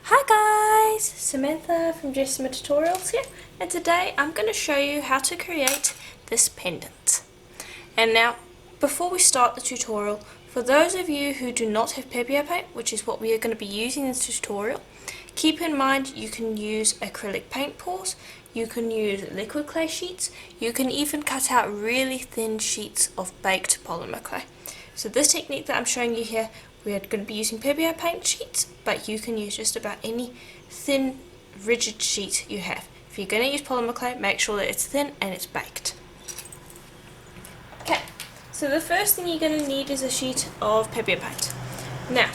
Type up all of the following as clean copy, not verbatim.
Hi guys, Samantha from Jessima Tutorials here, and today I'm going to show you how to create this pendant. And now, before we start the tutorial, for those of you who do not have Pebeo paint, which is what we are going to be using in this tutorial, keep in mind you can use acrylic paint pours, you can use liquid clay sheets, you can even cut out really thin sheets of baked polymer clay. So this technique that I'm showing you here, we are going to be using Pebeo paint sheets, but you can use just about any thin, rigid sheet you have. If you're going to use polymer clay, make sure that it's thin and it's baked. Okay, so the first thing you're going to need is a sheet of Pebeo paint. Now,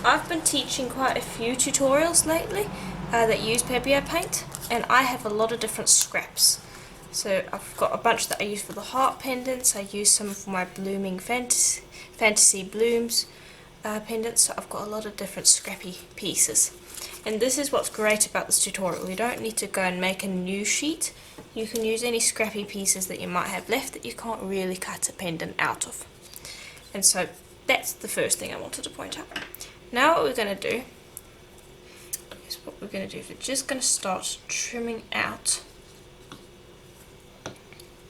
I've been teaching quite a few tutorials lately that use Pebeo paint, and I have a lot of different scraps. So I've got a bunch that I use for the heart pendants, I use some for my blooming fantasy blooms pendants, so I've got a lot of different scrappy pieces. And this is what's great about this tutorial, you don't need to go and make a new sheet, you can use any scrappy pieces that you might have left that you can't really cut a pendant out of. And so that's the first thing I wanted to point out. Now what we're going to do is we're just going to start trimming out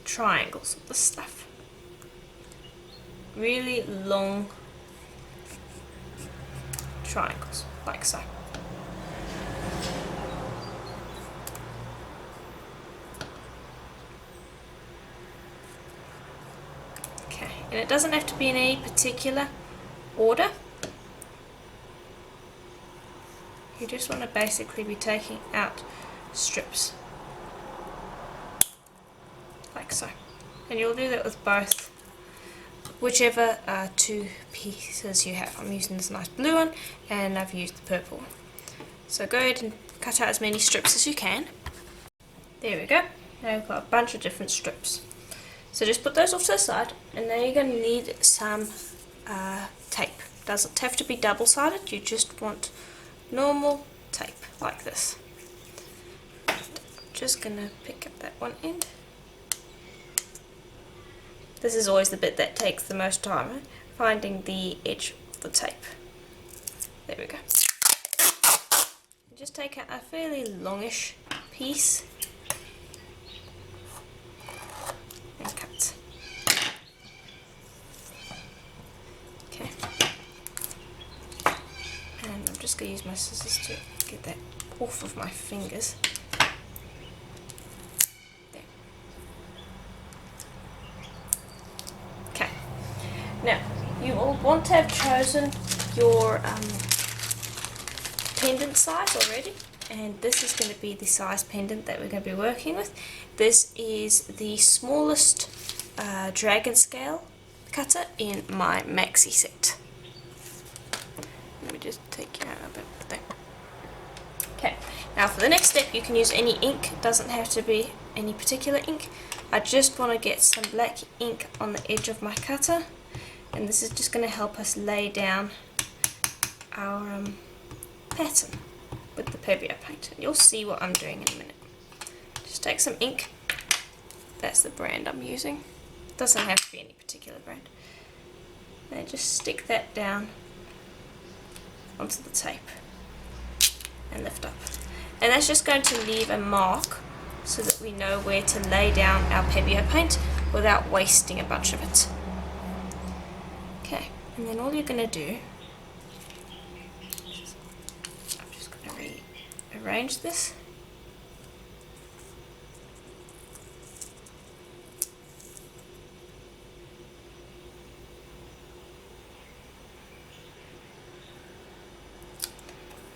triangles of the stuff. Really long triangles, like so. Okay, and it doesn't have to be in any particular order. You just want to basically be taking out strips, like so. And you'll do that with both, whichever two pieces you have. I'm using this nice blue one and I've used the purple one. So go ahead and cut out as many strips as you can. There we go. Now we've got a bunch of different strips. So just put those off to the side, and now you're going to need some tape. Doesn't have to be double-sided, you just want normal tape like this. I'm just going to pick up that one end. This is always the bit that takes the most time, finding the edge of the tape. There we go. Just take out a fairly longish piece and cut. Okay. And I'm just going to use my scissors to get that off of my fingers. Now, you will want to have chosen your pendant size already, and this is going to be the size pendant that we're going to be working with. This is the smallest dragon scale cutter in my maxi set. Let me just take you out a bit there. Okay, now for the next step you can use any ink, it doesn't have to be any particular ink. I just want to get some black ink on the edge of my cutter. And this is just going to help us lay down our pattern with the Pebeo paint. You'll see what I'm doing in a minute. Just take some ink. That's the brand I'm using. Doesn't have to be any particular brand. And just stick that down onto the tape and lift up. And that's just going to leave a mark so that we know where to lay down our Pebeo paint without wasting a bunch of it. Okay, and then all you're going to do, I'm just going to rearrange this.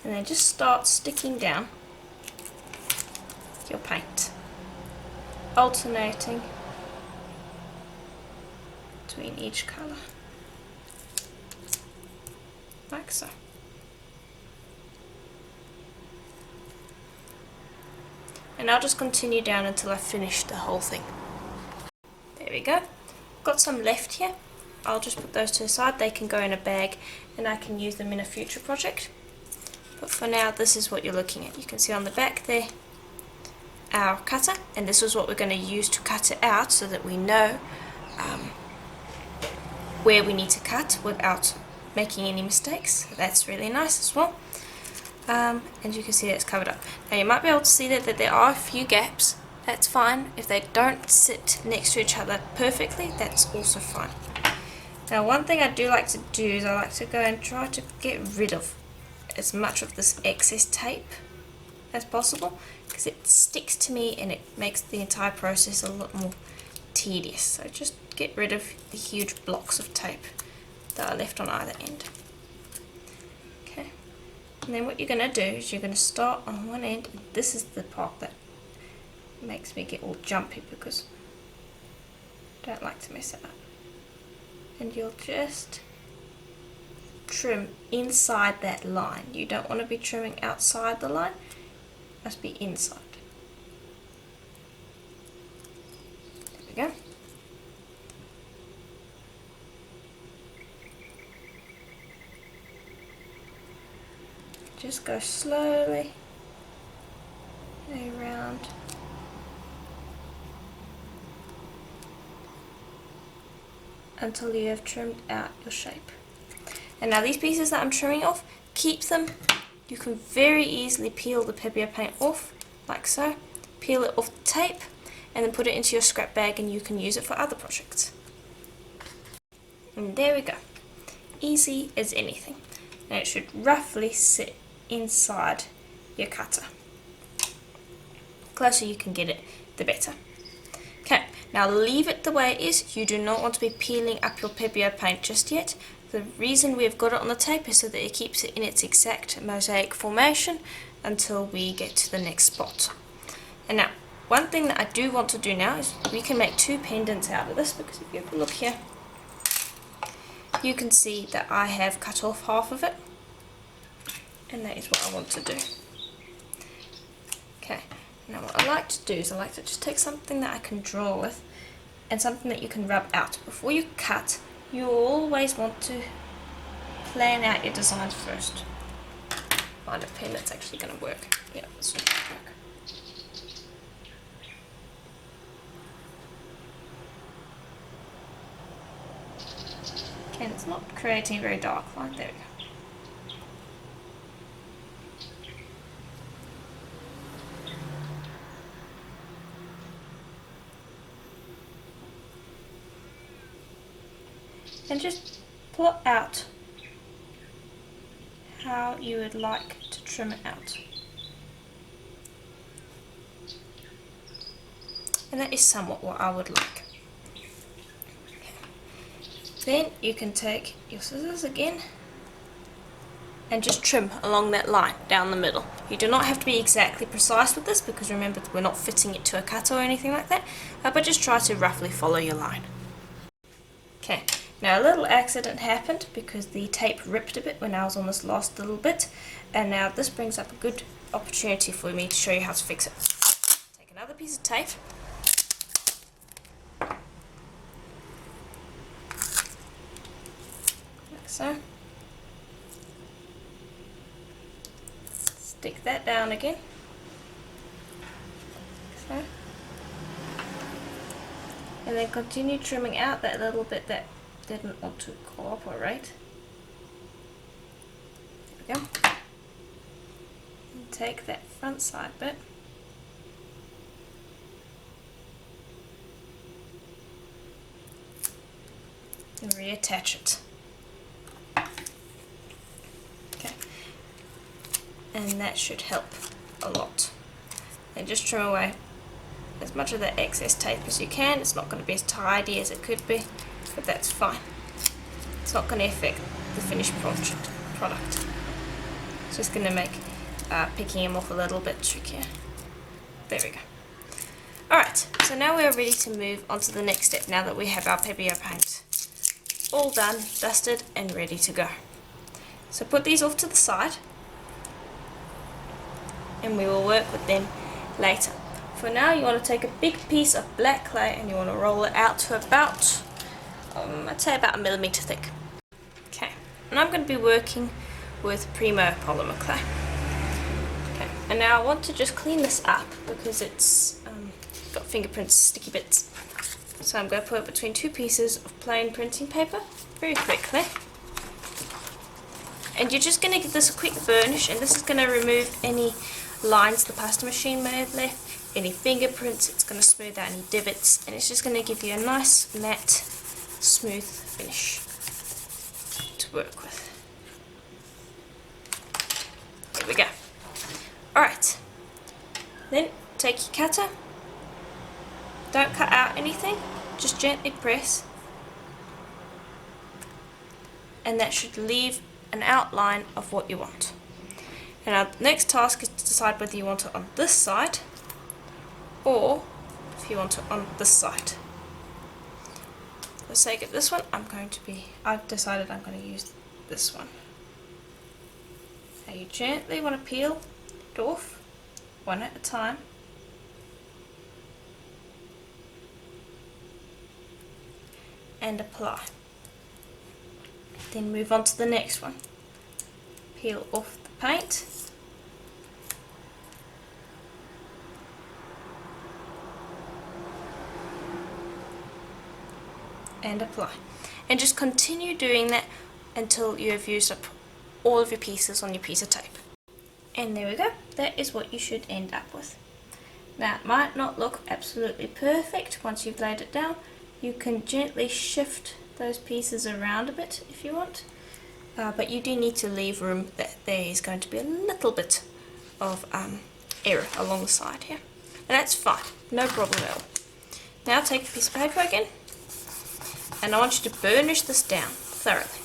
And then just start sticking down your paint, alternating between each colour. Like so. And I'll just continue down until I finish the whole thing. There we go. Got some left here. I'll just put those to the side. They can go in a bag and I can use them in a future project. But for now, this is what you're looking at. You can see on the back there our cutter, and this is what we're going to use to cut it out so that we know where we need to cut without making any mistakes. That's really nice as well. and you can see that it's covered up. Now you might be able to see that there are a few gaps. That's fine. If they don't sit next to each other perfectly, that's also fine. Now one thing I do like to do is I like to go and try to get rid of as much of this excess tape as possible, because it sticks to me and it makes the entire process a lot more tedious. So just get rid of the huge blocks of tape that are left on either end. Okay, and then what you're going to do is you're going to start on one end, and this is the part that makes me get all jumpy because I don't like to mess it up. And you'll just trim inside that line. You don't want to be trimming outside the line, it must be inside. There we go. Just go slowly around. Until you have trimmed out your shape. And now these pieces that I'm trimming off, keep them. You can very easily peel the Pebeo paint off, like so. Peel it off the tape, and then put it into your scrap bag and you can use it for other projects. And there we go. Easy as anything. And it should roughly sit inside your cutter. The closer you can get it, the better. Okay, now leave it the way it is. You do not want to be peeling up your Pebeo paint just yet. The reason we've got it on the tape is so that it keeps it in its exact mosaic formation until we get to the next spot. And now, one thing that I do want to do now is we can make two pendants out of this, because if you have a look here, you can see that I have cut off half of it, and that is what I want to do. Okay. Now what I like to do is I like to just take something that I can draw with and something that you can rub out. Before you cut, you always want to plan out your designs first. Find a pen that's actually going to work. Yeah, this will work. Okay, it's not creating a very dark line. There we go. And just plot out how you would like to trim it out. And that is somewhat what I would like. Okay. Then you can take your scissors again and just trim along that line down the middle. You do not have to be exactly precise with this, because remember we're not fitting it to a cutter or anything like that, but just try to roughly follow your line. Okay. Now a little accident happened because the tape ripped a bit when I was on this last little bit, and now this brings up a good opportunity for me to show you how to fix it. Take another piece of tape, like so, stick that down again, like so, and then continue trimming out that little bit that didn't want to cooperate. There we go. And take that front side bit and reattach it. Okay, and that should help a lot. And just trim away as much of that excess tape as you can. It's not going to be as tidy as it could be, but that's fine. It's not going to affect the finished product. It's just going to make picking them off a little bit trickier. There we go. Alright, so now we're ready to move on to the next step, now that we have our Pebeo paint all done, dusted and ready to go. So put these off to the side and we will work with them later. For now you want to take a big piece of black clay and you want to roll it out to about I'd say about 1 millimeter thick. Okay, and I'm going to be working with Polymer clay. Okay, and now I want to just clean this up because it's got fingerprints, sticky bits. So I'm going to put it between two pieces of plain printing paper very quickly. And you're just going to give this a quick burnish, and this is going to remove any lines the pasta machine may have left, any fingerprints. It's going to smooth out any divots, and it's just going to give you a nice matte smooth finish to work with. There we go. Alright, then take your cutter, don't cut out anything, just gently press, and that should leave an outline of what you want. And our next task is to decide whether you want it on this side or if you want it on this side. For the sake of this one, I've decided I'm going to use this one. Now you gently want to peel it off, one at a time. And apply. Then move on to the next one. Peel off the paint. And apply. And just continue doing that until you have used up all of your pieces on your piece of tape. And there we go. That is what you should end up with. Now it might not look absolutely perfect once you've laid it down. You can gently shift those pieces around a bit if you want, but you do need to leave room that there is going to be a little bit of error along the side here, and that's fine, no problem at all. Now take a piece of paper again, and I want you to burnish this down thoroughly.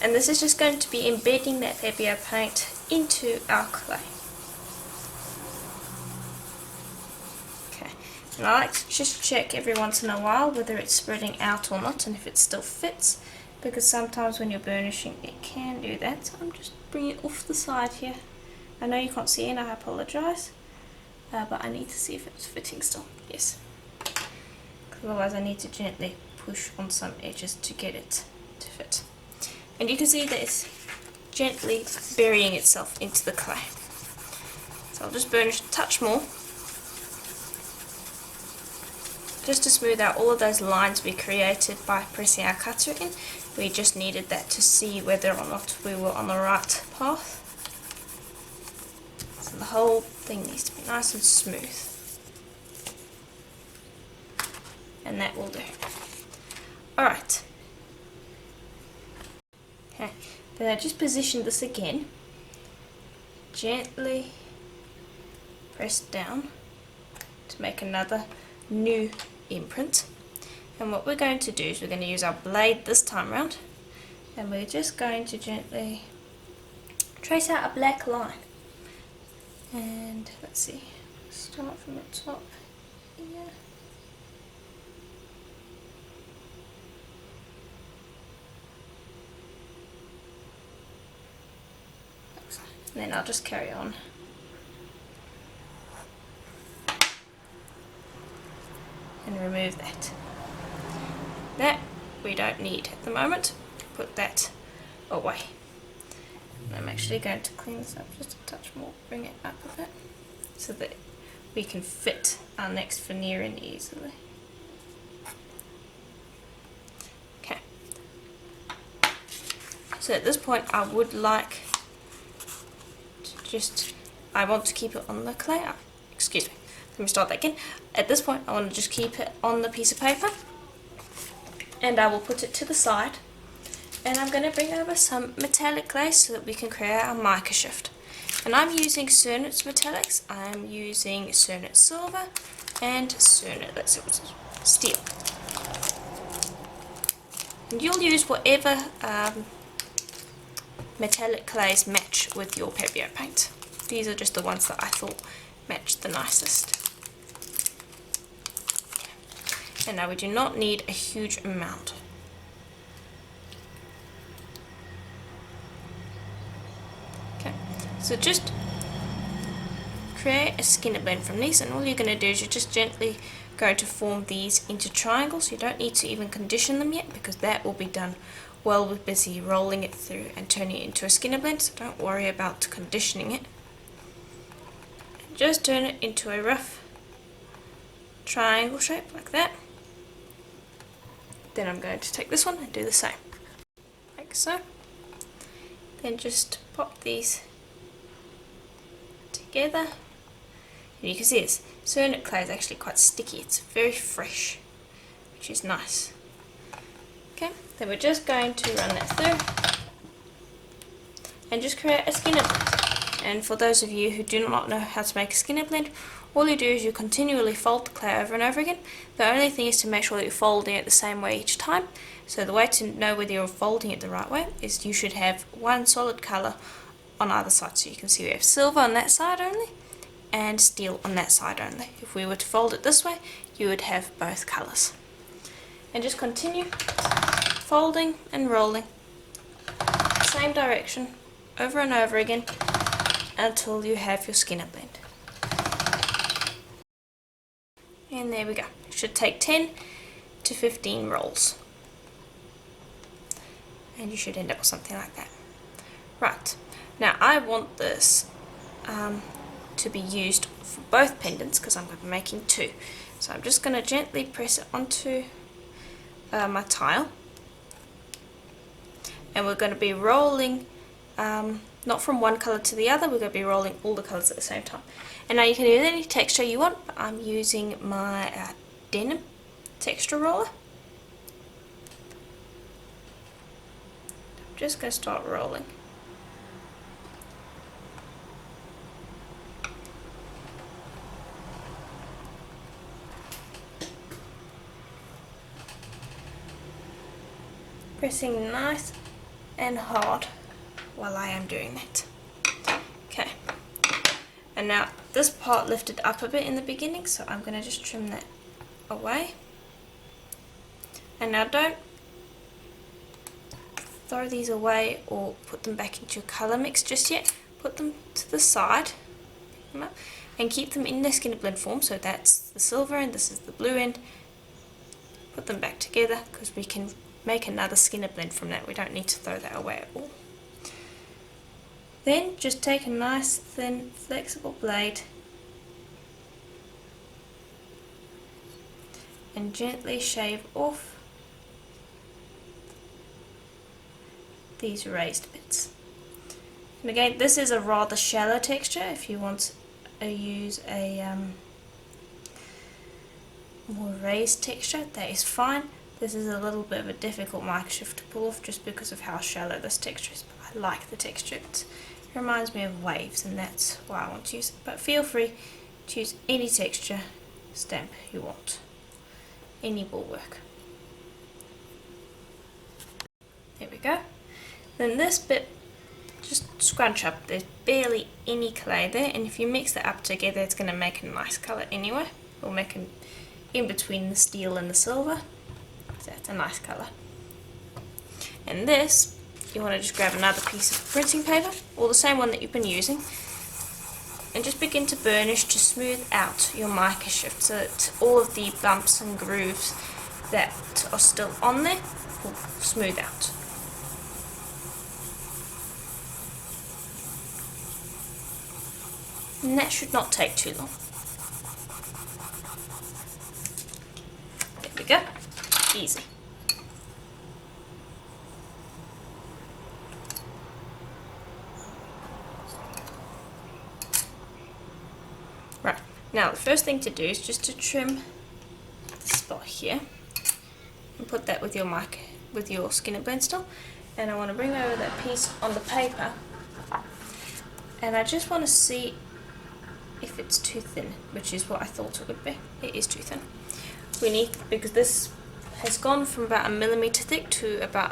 And this is just going to be embedding that Pebeo paint into our clay. And I like to just check every once in a while whether it's spreading out or not, and if it still fits, because sometimes when you're burnishing it can do that. So I'm just bringing it off the side here. I know you can't see it, and I apologise, but I need to see if it's fitting still. Yes, otherwise I need to gently push on some edges to get it to fit. And you can see that it's gently burying itself into the clay. So I'll just burnish a touch more, just to smooth out all of those lines we created by pressing our cutter in. We just needed that to see whether or not we were on the right path. So the whole thing needs to be nice and smooth. And that will do. Alright. Okay, then I just position this again. Gently press down to make another new imprint. And what we're going to do is we're going to use our blade this time round, and we're just going to gently trace out a black line. And let's see, start from the top here. And then I'll just carry on. And remove that. That we don't need at the moment. Put that away. And I'm actually going to clean this up just a touch more, bring it up a bit, so that we can fit our next veneer in easily. Okay. So at this point I would like to I want to keep it on the clay. Excuse me. Let me start that again. At this point I want to just keep it on the piece of paper, and I will put it to the side, and I'm going to bring over some metallic clay so that we can create our micoshift. And I'm using Cernet's metallics. I'm using Cernet silver and Cernet, let's see what's steel. And you'll use whatever metallic clays match with your Pebeo paint. These are just the ones that I thought matched the nicest. And now we do not need a huge amount. Okay, so just create a skinner blend from these, and all you're going to do is you're just gently going to form these into triangles. You don't need to even condition them yet, because that will be done while we're busy rolling it through and turning it into a skinner blend, so don't worry about conditioning it. Just turn it into a rough triangle shape like that. Then I'm going to take this one and do the same, like so. Then just pop these together. And you can see this ceramic clay is actually quite sticky, it's very fresh, which is nice. Okay, then we're just going to run that through and just create a skinner blend. And for those of you who do not know how to make a skinner blend, all you do is you continually fold the clay over and over again. The only thing is to make sure that you're folding it the same way each time. So the way to know whether you're folding it the right way is you should have one solid colour on either side. So you can see we have silver on that side only and steel on that side only. If we were to fold it this way, you would have both colours. And just continue folding and rolling, same direction, over and over again, until you have your skinner blend. And there we go. It should take 10 to 15 rolls. And you should end up with something like that. Right, now I want this to be used for both pendants because I'm going to be making two. So I'm just going to gently press it onto my tile. And we're going to be rolling, not from one colour to the other, we're going to be rolling all the colours at the same time. And now you can use any texture you want, but I'm using my denim texture roller. I'm just going to start rolling. Pressing nice and hard while I am doing that. Okay, and now this part lifted up a bit in the beginning, so I'm going to just trim that away. And now don't throw these away or put them back into your colour mix just yet. Put them to the side, pick them up, and keep them in their skinner blend form. So that's the silver and this is the blue end. Put them back together because we can make another skinner blend from that. We don't need to throw that away at all. Then just take a nice thin flexible blade and gently shave off these raised bits. And again, this is a rather shallow texture. If you want to use a more raised texture, that is fine. This is a little bit of a difficult micoshift to pull off just because of how shallow this texture is, but I like the texture. It reminds me of waves and that's why I want to use it. But feel free to use any texture stamp you want. Any will work. There we go. Then this bit, just scrunch up. There's barely any clay there, and if you mix that up together it's going to make a nice colour anyway. We'll make an in between the steel and the silver. So that's a nice colour. And this, you want to just grab another piece of printing paper, or the same one that you've been using, and just begin to burnish to smooth out your micoshift so that all of the bumps and grooves that are still on there will smooth out. And that should not take too long. There we go. Easy. Right, now the first thing to do is just to trim the spot here and put that with your skinner blend still. And I want to bring over that piece on the paper, and I just want to see if it's too thin, which is what I thought it would be. It is too thin. We need, because this has gone from about 1 millimeter thick to about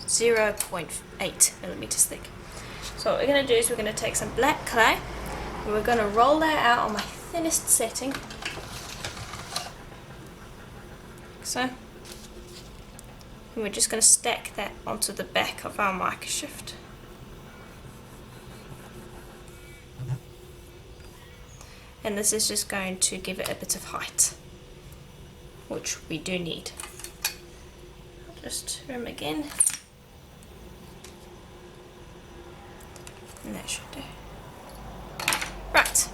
0.8 millimeters thick. So what we're going to do is we're going to take some black clay and we're going to roll that out on my thinnest setting, like so. And we're just going to stack that onto the back of our micoshift. And this is just going to give it a bit of height, which we do need. I'll just trim again. And that should do. Right.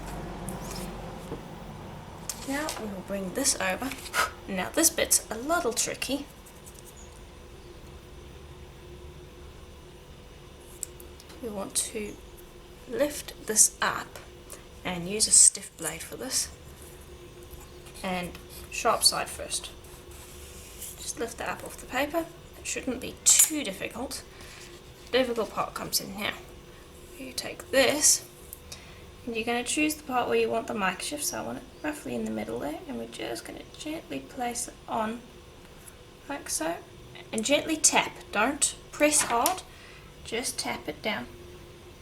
Now we will bring this over. Now this bit's a little tricky we want to lift this up and use a stiff blade for this, and sharp side first. Just lift that up off the paper. It shouldn't be too difficult. The difficult part comes in here. You take this and you're going to choose the part where you want the micoshift, so I want it roughly in the middle there, and we're just going to gently place it on like so, and gently tap. Don't press hard, just tap it down,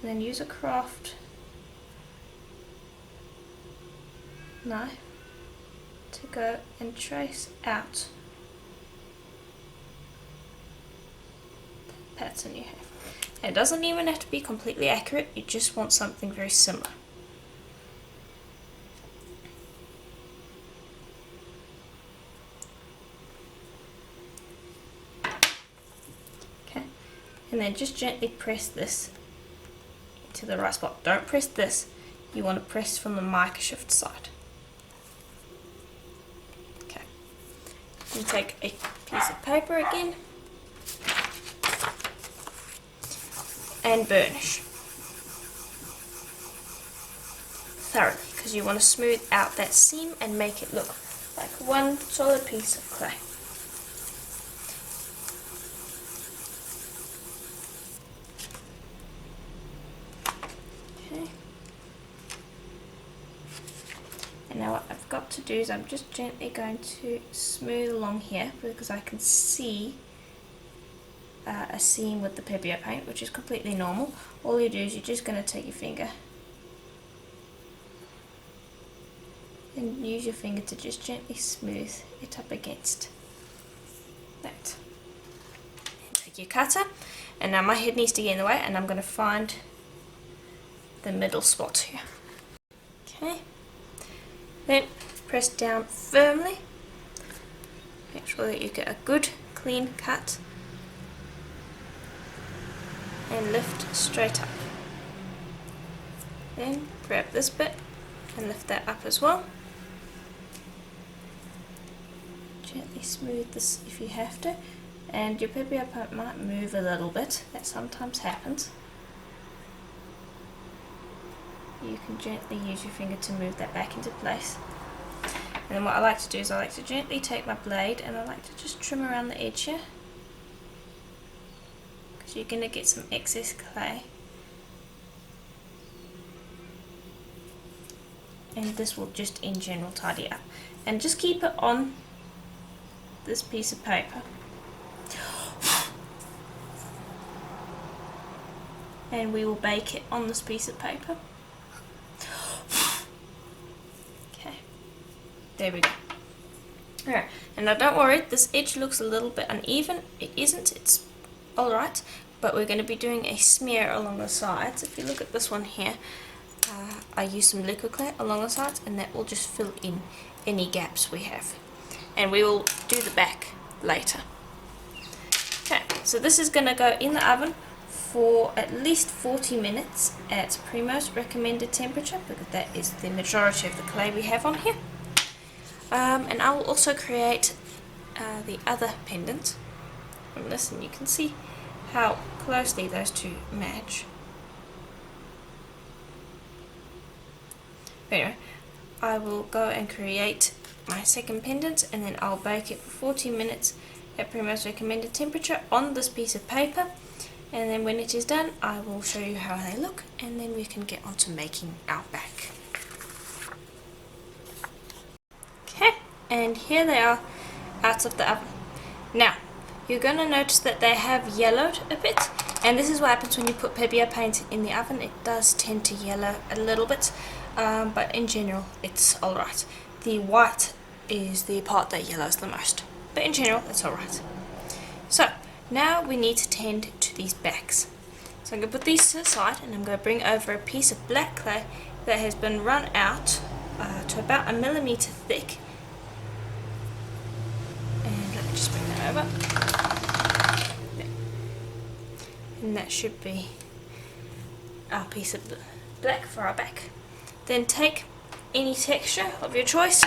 and then use a craft knife to go and trace out the pattern you have. And it doesn't even have to be completely accurate, you just want something very similar. Okay, and then just gently press this into the right spot. Don't press this, you want to press from the micoshift side. Okay, then take a piece of paper again and burnish thoroughly, because you want to smooth out that seam and make it look like one solid piece of clay. Okay. And now what I've got to do is I'm just gently going to smooth along here, because I can see a seam with the Pebeo paint, which is completely normal. All you do is you're just going to take your finger and use your finger to just gently smooth it up against that. And take your cutter, and now my head needs to get in the way, and I'm going to find the middle spot here. Okay, then press down firmly, make sure that you get a good clean cut, and lift straight up. Then grab this bit and lift that up as well. Gently smooth this if you have to, and your Pebeo paint might move a little bit, that sometimes happens. You can gently use your finger to move that back into place. And then what I like to do is I like to gently take my blade and I like to just trim around the edge here, you're going to get some excess clay, and this will just in general tidy up. And just keep it on this piece of paper, and we will bake it on this piece of paper. Okay, there we go. Alright, and now don't worry, this edge looks a little bit uneven. It isn't, it's alright, but we're going to be doing a smear along the sides. If you look at this one here, I use some liquid clay along the sides, and that will just fill in any gaps we have. And we will do the back later. Okay, so this is going to go in the oven for at least 40 minutes at Premo's recommended temperature, because that is the majority of the clay we have on here. And I will also create the other pendant from this, and you can see how closely those two match. Anyway, I will go and create my second pendant, and then I'll bake it for 40 minutes at Premo's recommended temperature on this piece of paper, and then when it is done I will show you how they look, and then we can get on to making our back. Okay, and here they are out of the oven. Now you're going to notice that they have yellowed a bit, and this is what happens when you put Pebeo paint in the oven. It does tend to yellow a little bit, but in general it's alright. The white is the part that yellows the most, but in general it's alright. So now we need to tend to these backs. So I'm going to put these to the side, and I'm going to bring over a piece of black clay that has been run out to about 1 millimeter thick. And let me just bring that over. There. And that should be our piece of black for our back. Then take any texture of your choice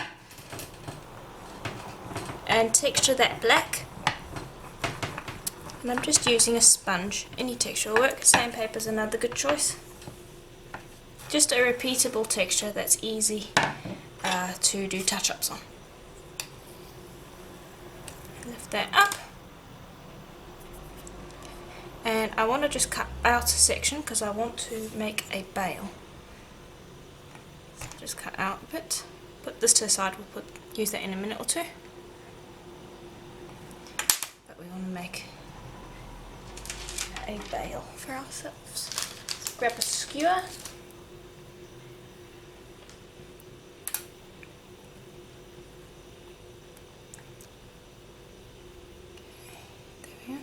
and texture that black And I'm just using a sponge. Any texture will work. Sandpaper is another good choice. Just a repeatable texture that's easy to do touch-ups on. Lift that up. And I want to just cut out a section because I want to make a bail. So just cut out a bit. Put this to the side, we'll use that in a minute or two. But we want to make a bail for ourselves. So grab a skewer. There we go.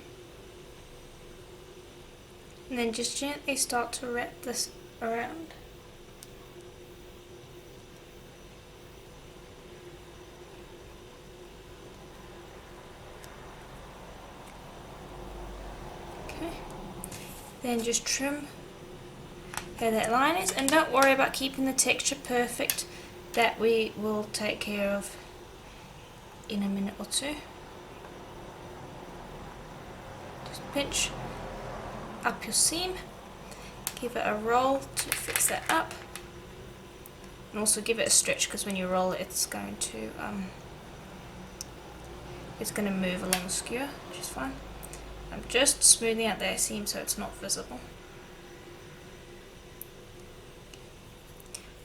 And then just gently start to wrap this around. Then just trim where that line is, and don't worry about keeping the texture perfect. That we will take care of in a minute or two. Just pinch up your seam, give it a roll to fix that up, and also give it a stretch because when you roll it, it's going to move along the skewer, which is fine. I'm just smoothing out that seam so it's not visible.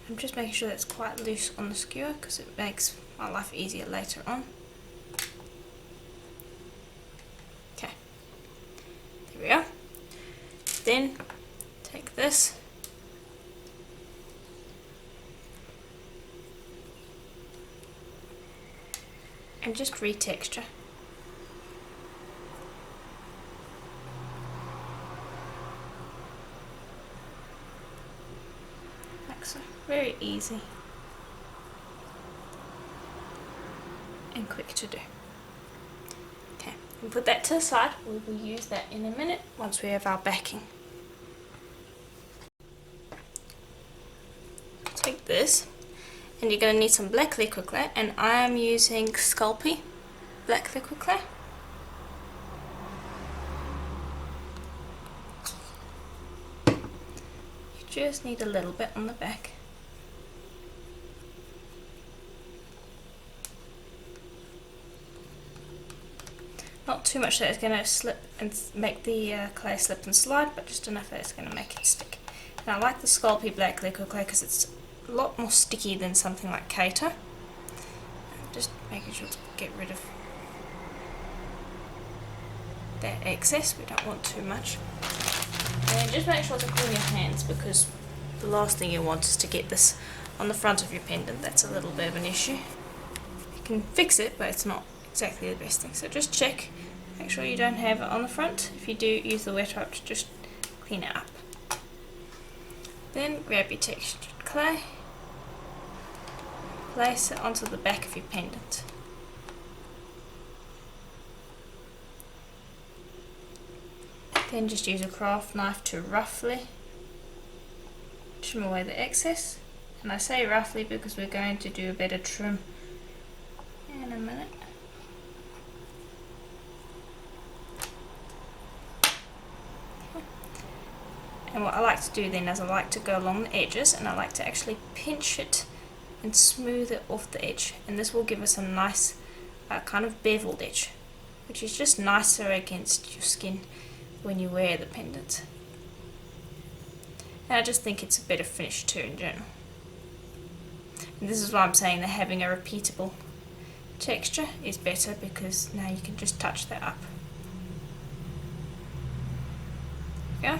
I'm just making sure that's quite loose on the skewer because it makes my life easier later on. Okay, there we are. Then take this and just retexture. So very easy and quick to do. Okay, we'll put that to the side. We will use that in a minute once we have our backing. Take this, and you're going to need some black liquid clay, and I am using Sculpey black liquid clay. Just need a little bit on the back. Not too much that it's going to slip and make the clay slip and slide, but just enough that it's going to make it stick. And I like the Sculpey black liquid clay because it's a lot more sticky than something like Cater. Just making sure to get rid of that excess, we don't want too much. And just make sure to clean your hands because the last thing you want is to get this on the front of your pendant. That's a little bit of an issue. You can fix it, but it's not exactly the best thing. So just check, make sure you don't have it on the front. If you do, use the wet wipe to just clean it up. Then grab your textured clay, place it onto the back of your pendant. Then just use a craft knife to roughly trim away the excess. And I say roughly because we're going to do a better trim in a minute. And what I like to do then is I like to go along the edges and I like to actually pinch it and smooth it off the edge. And this will give us a nice kind of beveled edge, which is just nicer against your skin when you wear the pendant. And I just think it's a better finish too in general. And this is why I'm saying that having a repeatable texture is better, because now you can just touch that up. Yeah.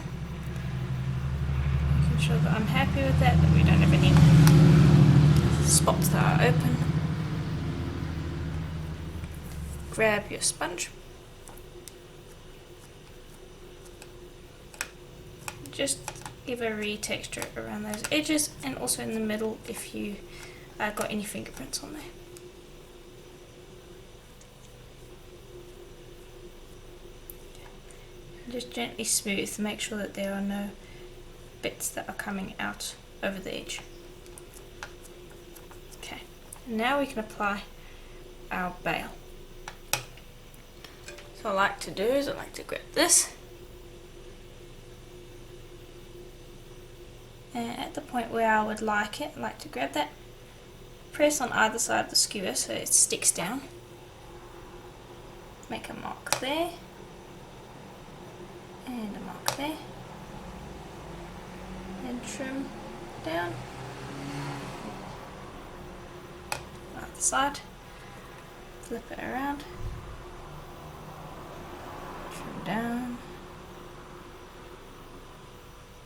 Making sure that I'm happy with that we don't have any spots that are open. Grab your sponge. Just give a retexture around those edges and also in the middle if you got any fingerprints on there. And just gently smooth to make sure that there are no bits that are coming out over the edge. Okay, and now we can apply our bail. So I like to do is I like to grab this, and at the point where I would like it, I like to grab that, press on either side of the skewer so it sticks down, make a mark there, and a mark there, and trim down, either side, flip it around, trim down,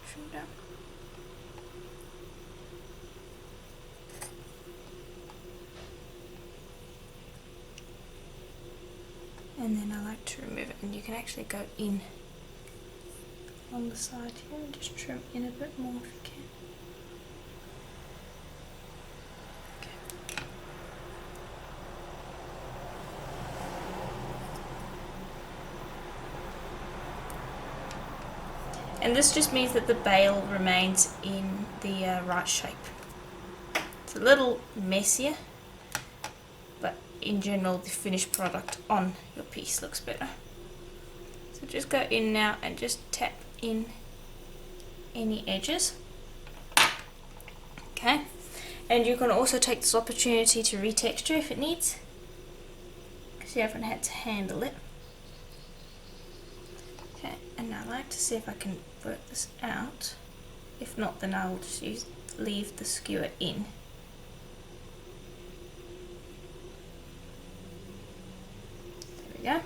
trim down. And then I like to remove it, and you can actually go in on the side here and just trim in a bit more if you can. Okay. And this just means that the bail remains in the right shape. It's a little messier, but in general the finished product on your piece looks better. So just go in now and just tap in any edges. Okay, and you can also take this opportunity to retexture if it needs, because you haven't had to handle it. Okay, and I like to see if I can work this out. If not, then I will just leave the skewer in. Yeah,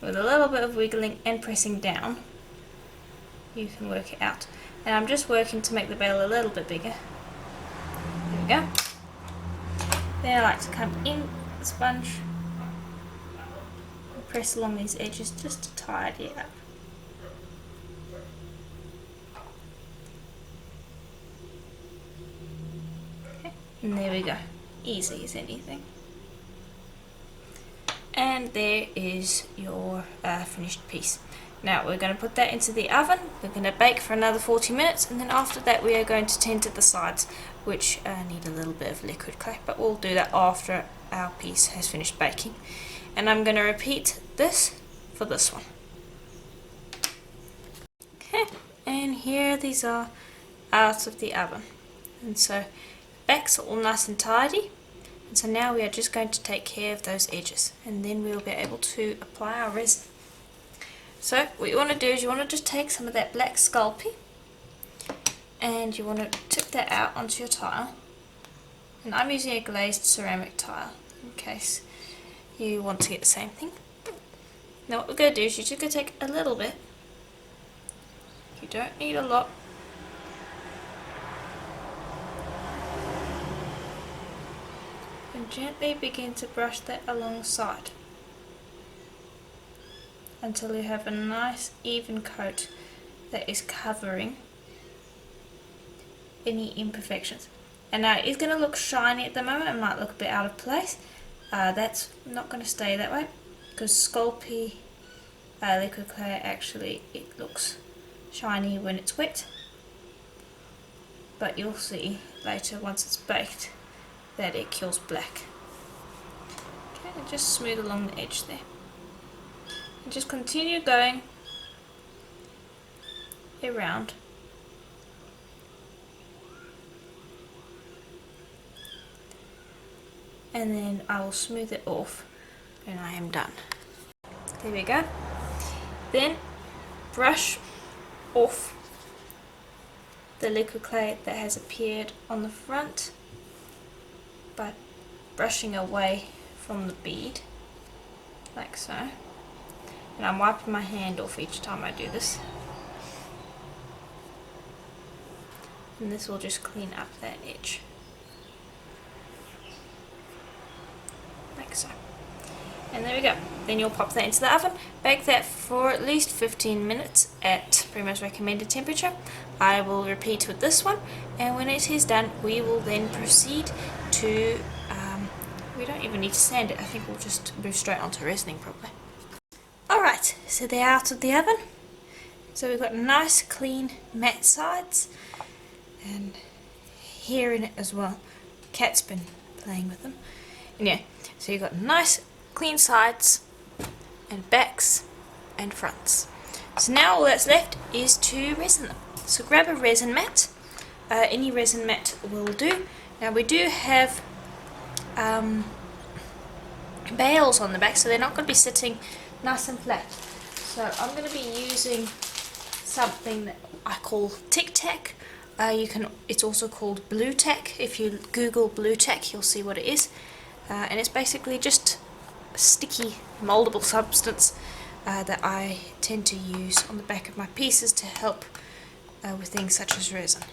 with a little bit of wiggling and pressing down, you can work it out. And I'm just working to make the bail a little bit bigger. There we go. Then I like to come in with the sponge and press along these edges just to tidy it up. Okay, and there we go. Easy as anything. And there is your finished piece. Now we're going to put that into the oven. We're going to bake for another 40 minutes, and then after that we are going to tint at the sides, which need a little bit of liquid clay, but we'll do that after our piece has finished baking. And I'm going to repeat this for this one. Okay, and here these are out of the oven, and so backs are all nice and tidy. And so now we are just going to take care of those edges, and then we'll be able to apply our resin. So what you want to do is you want to just take some of that black Sculpey, and you want to tip that out onto your tile. And I'm using a glazed ceramic tile in case you want to get the same thing. Now what we're going to do is you're just going to take a little bit. You don't need a lot. And gently begin to brush that alongside until you have a nice even coat that is covering any imperfections. And now it's going to look shiny at the moment, it might look a bit out of place. That's not going to stay that way, because Sculpey liquid clay actually, it looks shiny when it's wet, but you'll see later once it's baked that it kills black. Okay, and just smooth along the edge there. And just continue going around. And then I will smooth it off when I am done. There we go. Then brush off the liquid clay that has appeared on the front by brushing away from the bead, like so. And I'm wiping my hand off each time I do this. And this will just clean up that edge. Like so. And there we go. Then you'll pop that into the oven. Bake that for at least 15 minutes at pretty much recommended temperature. I will repeat with this one, and when it is done we will then proceed to, we don't even need to sand it, I think we'll just move straight onto resining probably. Alright, so they're out of the oven. So we've got nice clean matte sides, and here in it as well. Cat's been playing with them. And yeah, so you've got nice clean sides, and backs and fronts. So now all that's left is to resin them. So grab a resin mat, any resin mat will do. Now we do have bales on the back, so they're not going to be sitting nice and flat. So I'm going to be using something that I call Tic Tac. It's also called Blue Tack. If you Google Blue Tack, you'll see what it is. And it's basically just a sticky, moldable substance that I tend to use on the back of my pieces to help with things such as resin.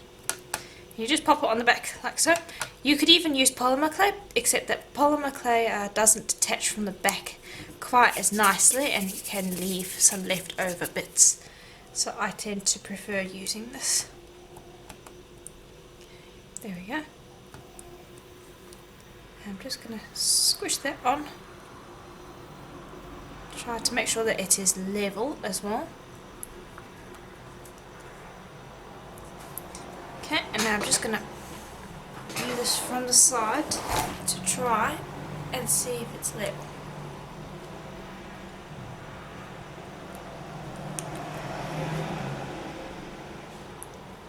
You just pop it on the back like so. You could even use polymer clay, except that polymer clay doesn't detach from the back quite as nicely and can leave some leftover bits. So I tend to prefer using this. There we go. I'm just going to squish that on. Try to make sure that it is level as well. Okay, and now I'm just going to do this from the side to try and see if it's level.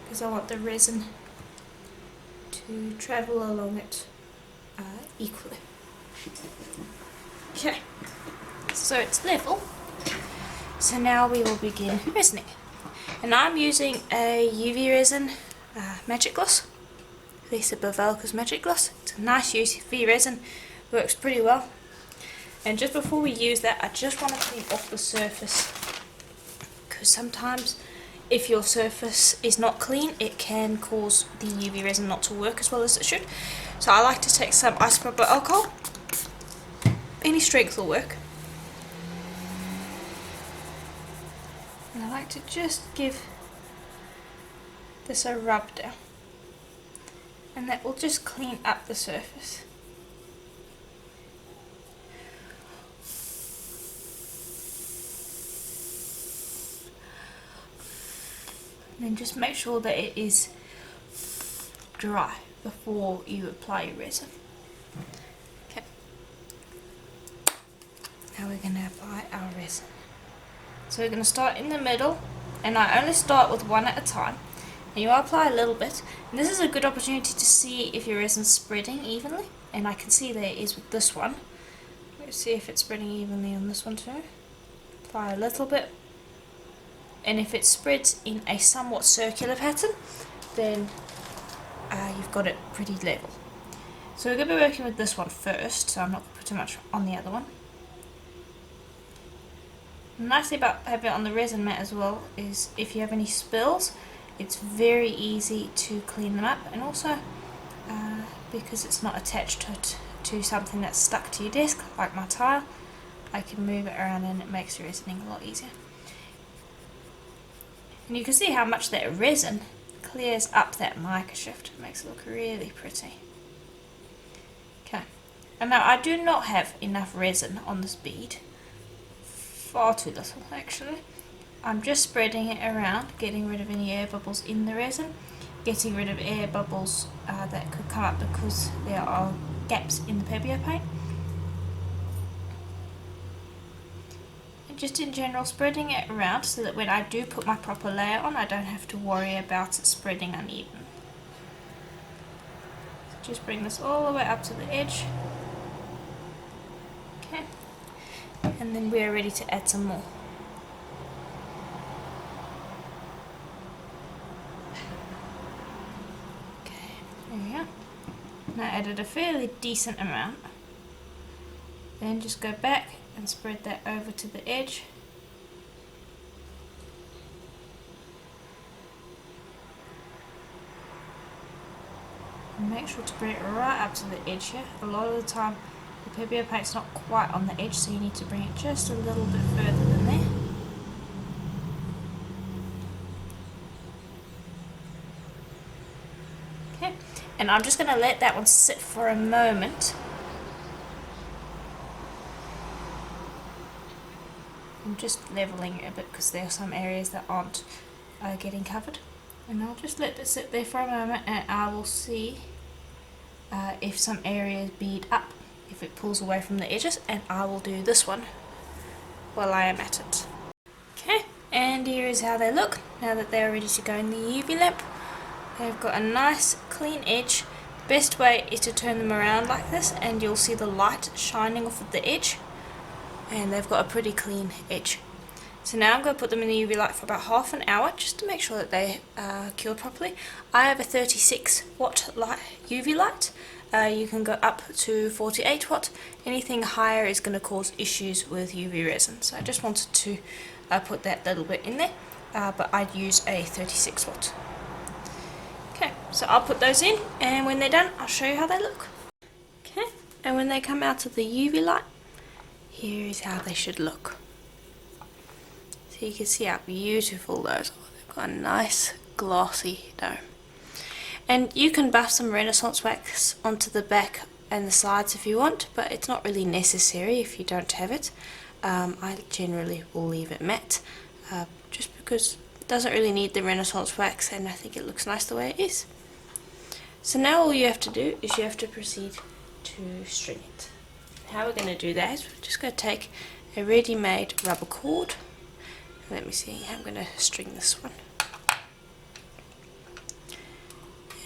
Because I want the resin to travel along it equally. Okay, so it's level. So now we will begin resining. And I'm using a UV resin Magic Gloss. Lisa Bavelka's Magic Gloss. It's a nice UV resin, works pretty well. And just before we use that, I just want to clean off the surface, because sometimes if your surface is not clean, it can cause the UV resin not to work as well as it should. So I like to take some isopropyl alcohol. Any strength will work. And I like to just give this a rub down. And that will just clean up the surface. And then just make sure that it is dry before you apply your resin. Okay. Now we're going to apply our resin. So we're going to start in the middle, and I only start with one at a time. And you apply a little bit, and this is a good opportunity to see if your resin's spreading evenly, and I can see that it is with this one. Let's see if it's spreading evenly on this one too. Apply a little bit, and if it spreads in a somewhat circular pattern, then you've got it pretty level. So we're going to be working with this one first, so I'm not going to put too much on the other one. The nice thing about having it on the resin mat as well is if you have any spills, it's very easy to clean them up, and also because it's not attached to something that's stuck to your desk like my tile, I can move it around and it makes resining a lot easier. And you can see how much that resin clears up that micoshift. It makes it look really pretty. Okay, and now I do not have enough resin on this bead. Far too little actually. I'm just spreading it around, getting rid of any air bubbles in the resin, getting rid of air bubbles that could come up because there are gaps in the Pebeo paint. And just in general spreading it around so that when I do put my proper layer on, I don't have to worry about it spreading uneven. So just bring this all the way up to the edge. Okay, and then we're ready to add some more. There we go. Now I added a fairly decent amount. Then just go back and spread that over to the edge. And make sure to bring it right up to the edge here. A lot of the time the Pebeo paint's not quite on the edge, so you need to bring it just a little bit further than there. Okay. And I'm just going to let that one sit for a moment. I'm just leveling it a bit because there are some areas that aren't getting covered. And I'll just let it sit there for a moment, and I will see if some areas bead up, if it pulls away from the edges, and I will do this one while I am at it. Okay, and here is how they look now that they're ready to go in the UV lamp. They've got a nice clean edge. The best way is to turn them around like this and you'll see the light shining off of the edge, and they've got a pretty clean edge. So now I'm going to put them in the UV light for about half an hour just to make sure that they are cured properly. I have a 36 watt UV light. You can go up to 48 watt. Anything higher is going to cause issues with UV resin. So I just wanted to put that little bit in there, but I'd use a 36 watt. Okay, so I'll put those in, and when they're done I'll show you how they look. Okay, and when they come out of the UV light, here is how they should look. So you can see how beautiful those are. They've got a nice glossy dome. And you can buff some Renaissance wax onto the back and the sides if you want, but it's not really necessary if you don't have it. I generally will leave it matte, just because it doesn't really need the Renaissance wax, and I think it looks nice the way it is. So now all you have to do is you have to proceed to string it. How we're going to do that is we're just going to take a ready-made rubber cord. Let me see, I'm going to string this one.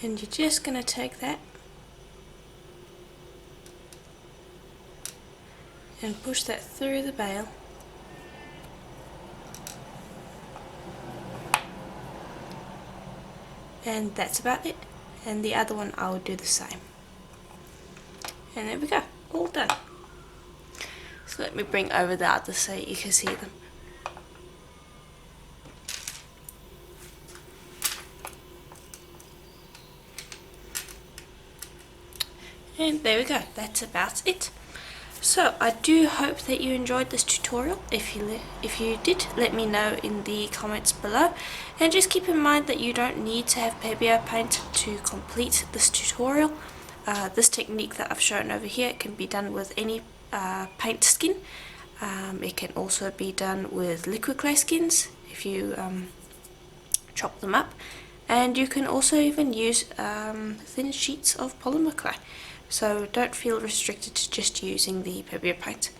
And you're just going to take that and push that through the bail. And that's about it. And the other one I will do the same. And there we go, all done. So let me bring over the others so you can see them. And there we go, that's about it. So I do hope that you enjoyed this tutorial. If you did, let me know in the comments below. And just keep in mind that you don't need to have Pebeo paint to complete this tutorial. This technique that I've shown over here can be done with any paint skin. It can also be done with liquid clay skins if you chop them up. And you can also even use thin sheets of polymer clay. So don't feel restricted to just using the Pebeo paint.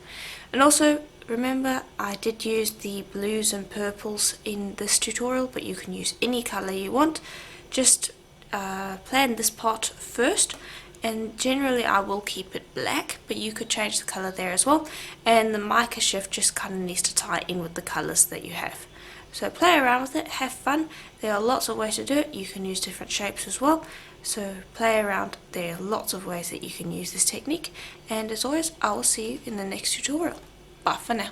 And also remember, I did use the blues and purples in this tutorial, but you can use any colour you want. Just plan this part first, and generally I will keep it black, but you could change the colour there as well. And the micoshift just kind of needs to tie in with the colours that you have. So play around with it, have fun. There are lots of ways to do it. You can use different shapes as well. So play around. There are lots of ways that you can use this technique. And as always, I will see you in the next tutorial. Bye for now.